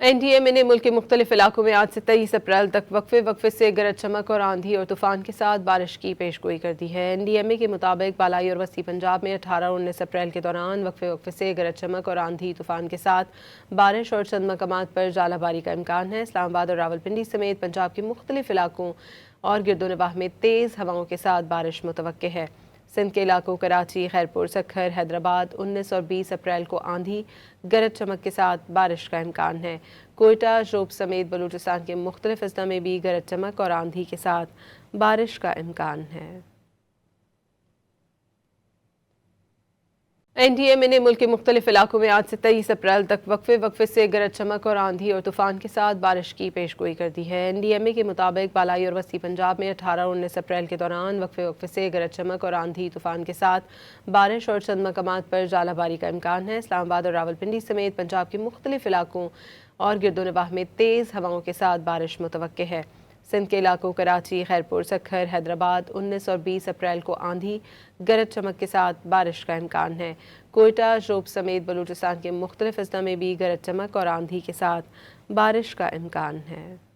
NDMA ने मुल्क के मुख्तलिफ इलाकों में आज से 23 अप्रैल तक वक्फे से गरज चमक और आंधी और तूफान के साथ बारिश की पेशगोई कर दी है। NDMA के मुताबिक बालाई और वसी पंजाब में 18 और 19 अप्रैल के दौरान वक्फे से गरज चमक और आंधी तूफान के साथ बारिश और चंद मकामात पर जालाबारी का इम्कान है। इस्लामाबाद और रावलपिंडी समेत पंजाब के मुख्तलिफ इलाकों और गिरदोनवाह में तेज़ हवाओं के साथ बारिश मुतवक्के है। सिंध के इलाकों कराची, खैरपुर, सखर, हैदराबाद 19 और 20 अप्रैल को आंधी गरज चमक के साथ बारिश का इम्कान है। कोयटा, जोब समेत बलूचिस्तान के मुख्तलिफ अजला में भी गरज चमक और आंधी के साथ बारिश का इम्कान है। NDMA ने मुल्क के मुख्तलिफ इलाकों में आज से 23 अप्रैल तक वक्फे से गरज चमक और आंधी और तूफान के साथ बारिश की पेशगोई कर दी है। NDMA के मुताबिक बालाई और वसी पंजाब में 18 और 19 अप्रैल के दौरान वक्फे से गरज चमक और आंधी तूफान के साथ बारिश और चंद मकामात पर जालाबारी का इम्कान है। इस्लामाबाद और रावलपिंडी समेत पंजाब के मुख्तलिफ इलाकों और गिरदोनवाह में तेज़ हवाओं के साथ बारिश मुतवक्के है। सिंध के इलाकों कराची, खैरपुर, सखर, हैदराबाद 19 और 20 अप्रैल को आंधी गरज चमक के साथ बारिश का इम्कान है। कोयटा, जोब समेत बलूचिस्तान के मुख्तलिफ अजला में भी गरज चमक और आंधी के साथ बारिश का इम्कान है।